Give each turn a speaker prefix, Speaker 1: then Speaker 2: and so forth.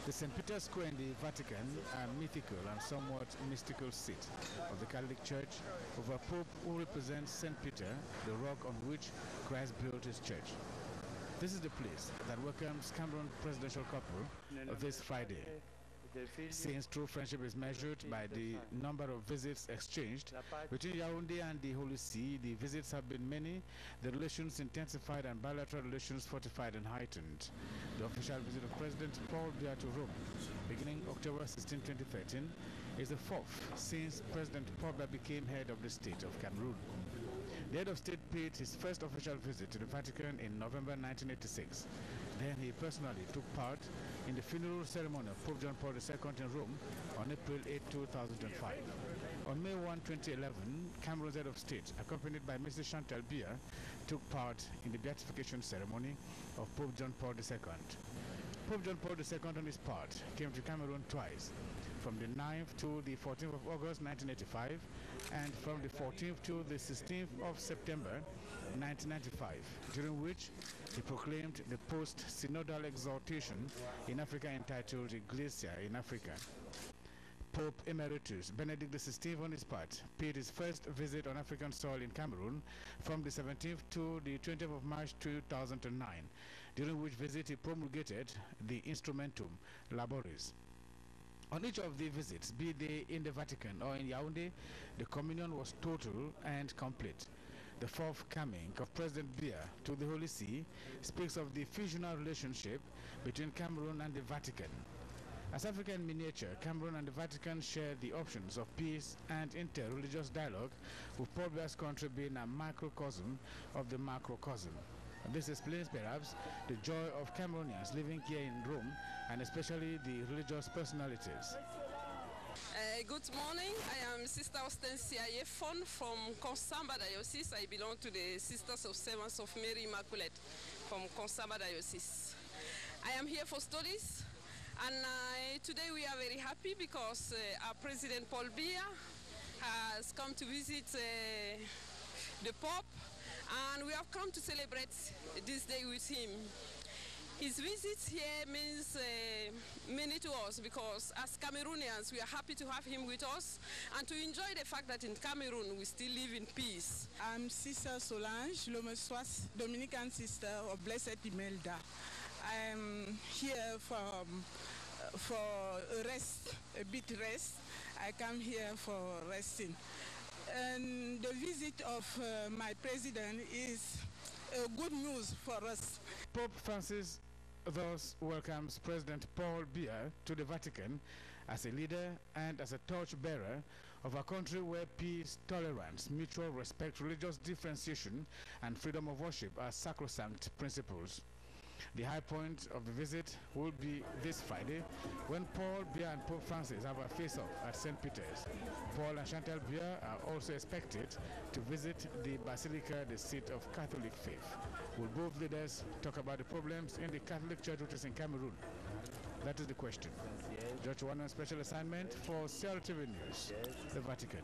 Speaker 1: The St. Peter's Square in the Vatican, a mythical and somewhat mystical seat of the Catholic Church, of a Pope who represents St. Peter, the rock on which Christ built his church. This is the place that welcomes Cameroon presidential couple this Friday. Since true friendship is measured by the number of visits exchanged between Yaoundé and the Holy See, the visits have been many, the relations intensified and bilateral relations fortified and heightened. The official visit of President Paul Biya to Rome, beginning October 16, 2013, is the fourth since President Paul Biya became head of the state of Cameroon. The head of state paid his first official visit to the Vatican in November 1986. Then he personally took part in the funeral ceremony of Pope John Paul II in Rome on April 8, 2005. On May 1, 2011, Cameroon's head of state, accompanied by Mrs. Chantal Biya, took part in the beatification ceremony of Pope John Paul II. Pope John Paul II, on his part, came to Cameroon twice, from the 9th to the 14th of August 1985, and from the 14th to the 16th of September 1995, during which he proclaimed the post-synodal exhortation in Africa entitled Iglesia in Africa. Pope Emeritus Benedict XVI, on his part, paid his first visit on African soil in Cameroon from the 17th to the 20th of March 2009, during which visit he promulgated the Instrumentum Laboris. On each of the visits, be they in the Vatican or in Yaoundé, the communion was total and complete. The fourth coming of President Biya to the Holy See speaks of the fusional relationship between Cameroon and the Vatican. As Africa in miniature, Cameroon and the Vatican share the options of peace and inter-religious dialogue, with Paul Biya's country being a microcosm of the macrocosm. This explains perhaps the joy of Cameroonians living here in Rome, and especially the religious personalities.
Speaker 2: Good morning. I am Sister Ostensia Yefon from Konsamba Diocese. I belong to the Sisters of Servants of Mary Immaculate from Konsamba Diocese. I am here for studies, and today we are very happy because our President Paul Biya has come to visit the Pope, and we have come to celebrate this day with him. His visit here means many to us because as Cameroonians we are happy to have him with us and to enjoy the fact that in Cameroon we still live in peace.
Speaker 3: I'm Sister Solange, Lomesoas, Dominican sister of Blessed Imelda. I'm here for rest, a bit rest. I come here for resting. And the visit of my president is good news for us.
Speaker 1: Pope Francis thus welcomes President Paul Biya to the Vatican as a leader and as a torch-bearer of a country where peace, tolerance, mutual respect, religious differentiation, and freedom of worship are sacrosanct principles. The high point of the visit will be this Friday, when Paul Biya and Pope Francis have a face-off at St. Peter's. Paul and Chantal Biya are also expected to visit the Basilica, the seat of Catholic faith. Will both leaders talk about the problems in the Catholic Church which is in Cameroon? That is the question. George One on special assignment for CRTV News, the Vatican.